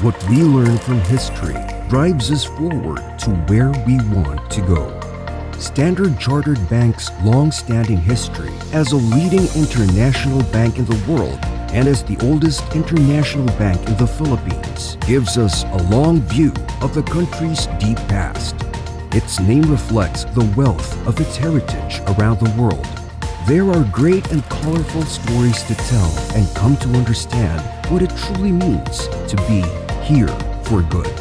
What we learn from history drives us forward to where we want to go. Standard Chartered Bank's long-standing history as a leading international bank in the world and as the oldest international bank in the Philippines gives us a long view of the country's deep past. Its name reflects the wealth of its heritage around the world. There are great and colorful stories to tell and come to understand what it truly means to be here for good.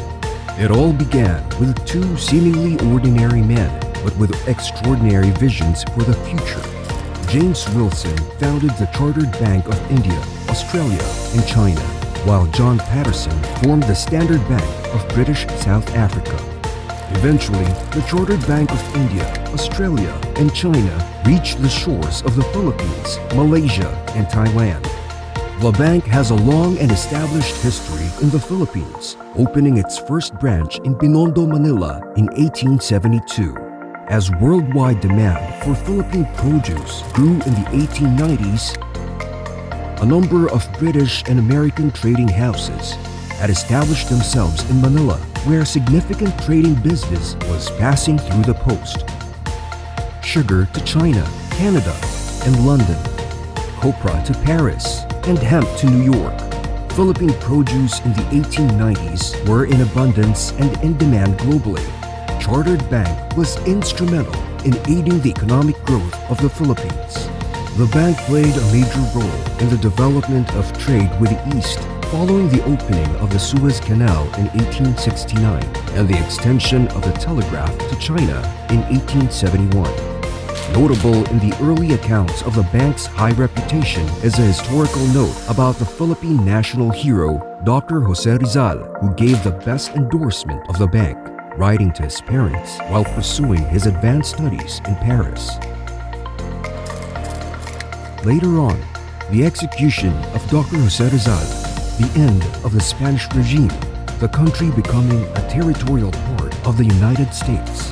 It all began with two seemingly ordinary men, but with extraordinary visions for the future. James Wilson founded the Chartered Bank of India, Australia, and China, while John Patterson formed the Standard Bank of British South Africa. Eventually, the Chartered Bank of India, Australia, and China reached the shores of the Philippines, Malaysia, and Thailand. The bank has a long and established history in the Philippines, opening its first branch in Binondo, Manila in 1872. As worldwide demand for Philippine produce grew in the 1890s, a number of British and American trading houses had established themselves in Manila, where significant trading business was passing through the post. Sugar to China, Canada, and London, copra to Paris, and hemp to New York. Philippine produce in the 1890s were in abundance and in demand globally. Chartered Bank was instrumental in aiding the economic growth of the Philippines. The bank played a major role in the development of trade with the East following the opening of the Suez Canal in 1869 and the extension of the telegraph to China in 1871. Notable in the early accounts of the bank's high reputation is a historical note about the Philippine national hero, Dr. Jose Rizal, who gave the best endorsement of the bank, writing to his parents while pursuing his advanced studies in Paris. Later on, the execution of Dr. Jose Rizal, the end of the Spanish regime, the country becoming a territorial part of the United States.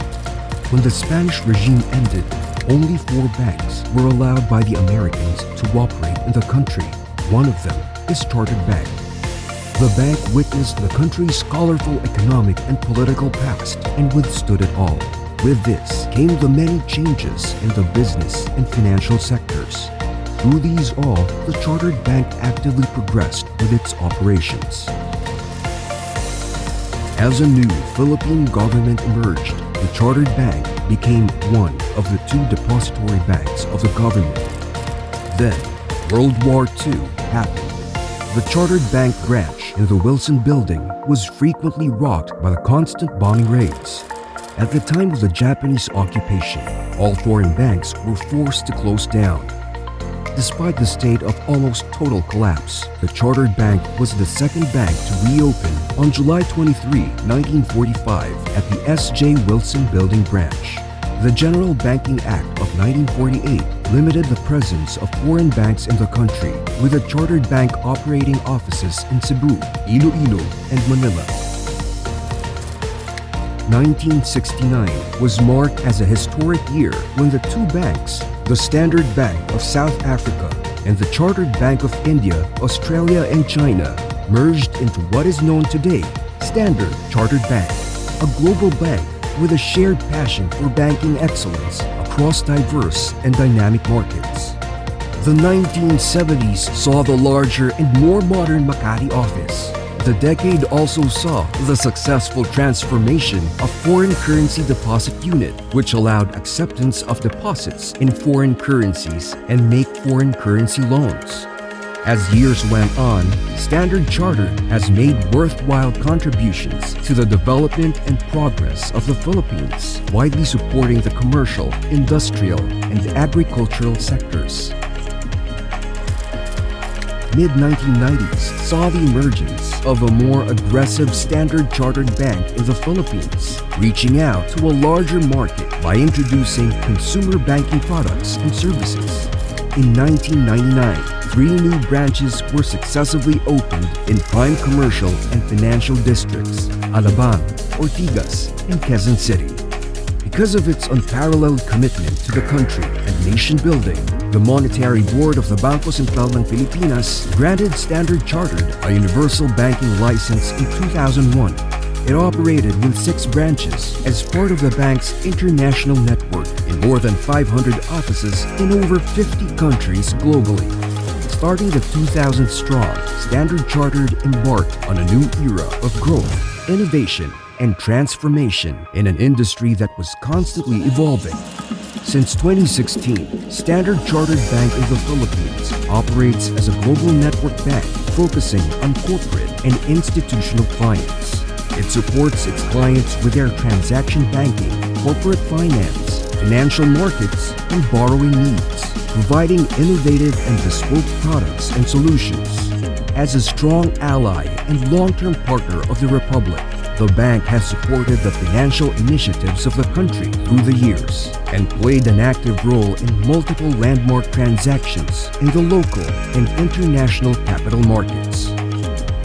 When the Spanish regime ended, only 4 banks were allowed by the Americans to operate in the country. One of them is Chartered Bank. The bank witnessed the country's colorful economic and political past and withstood it all. With this came the many changes in the business and financial sectors. Through these all, the Chartered Bank actively progressed with its operations. As a new Philippine government emerged, the Chartered Bank became one of the 2 depository banks of the government. Then, World War II happened. The Chartered Bank branch in the Wilson Building was frequently rocked by the constant bombing raids. At the time of the Japanese occupation, all foreign banks were forced to close down. Despite the state of almost total collapse, the Chartered Bank was the second bank to reopen on July 23, 1945 at the S.J. Wilson Building branch. The General Banking Act of 1948 limited the presence of foreign banks in the country, with the Chartered Bank operating offices in Cebu, Iloilo, and Manila. 1969 was marked as a historic year when the 2 banks, the Standard Bank of South Africa and the Chartered Bank of India, Australia, and China, merged into what is known today, Standard Chartered Bank, a global bank with a shared passion for banking excellence across diverse and dynamic markets. The 1970s saw the larger and more modern Makati office. The decade also saw the successful transformation of foreign currency deposit unit, which allowed acceptance of deposits in foreign currencies and make foreign currency loans. As years went on, Standard Chartered has made worthwhile contributions to the development and progress of the Philippines, widely supporting the commercial, industrial, and agricultural sectors. Mid-1990s saw the emergence of a more aggressive Standard Chartered Bank in the Philippines, reaching out to a larger market by introducing consumer banking products and services. In 1999, 3 new branches were successively opened in prime commercial and financial districts, Alabang, Ortigas, and Quezon City. Because of its unparalleled commitment to the country and nation building, The Monetary Board of the Bangko Sentral ng Pilipinas granted Standard Chartered a universal banking license in 2001. It operated with 6 branches as part of the bank's international network in more than 500 offices in over 50 countries globally. Starting the 2000 strong, Standard Chartered embarked on a new era of growth, innovation, and transformation in an industry that was constantly evolving. Since 2016, Standard Chartered Bank in the Philippines operates as a global network bank focusing on corporate and institutional clients. It supports its clients with their transaction banking, corporate finance, financial markets, and borrowing needs, providing innovative and bespoke products and solutions. As a strong ally and long-term partner of the Republic, the bank has supported the financial initiatives of the country through the years and played an active role in multiple landmark transactions in the local and international capital markets.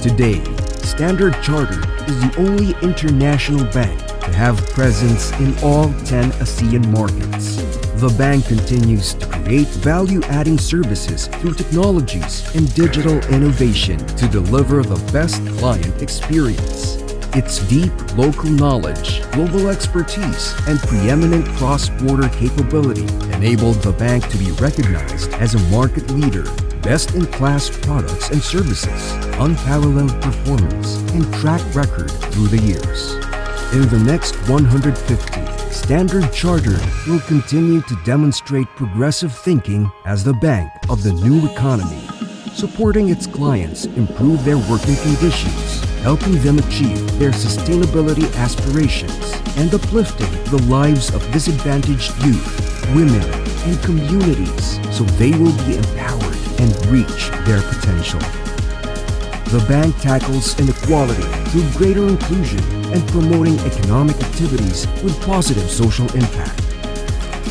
Today, Standard Chartered is the only international bank to have presence in all 10 ASEAN markets. The bank continues to create value-adding services through technologies and digital innovation to deliver the best client experience. Its deep local knowledge, global expertise, and preeminent cross-border capability enabled the bank to be recognized as a market leader, best-in-class products and services, unparalleled performance, and track record through the years. In the next 150, Standard Chartered will continue to demonstrate progressive thinking as the bank of the new economy, supporting its clients improve their working conditions, helping them achieve their sustainability aspirations, and uplifting the lives of disadvantaged youth, women, and communities so they will be empowered and reach their potential. The bank tackles inequality through greater inclusion and promoting economic activities with positive social impact.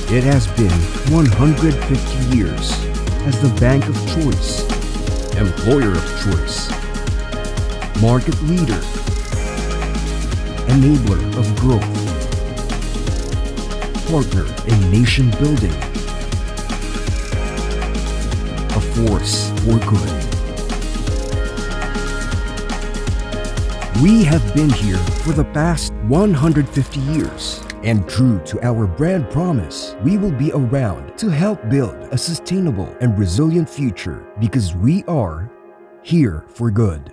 It has been 150 years as the bank of choice, employer of choice, market leader, enabler of growth, partner in nation building, a force for good. We have been here for the past 150 years, and true to our brand promise, we will be around to help build a sustainable and resilient future because we are here for good.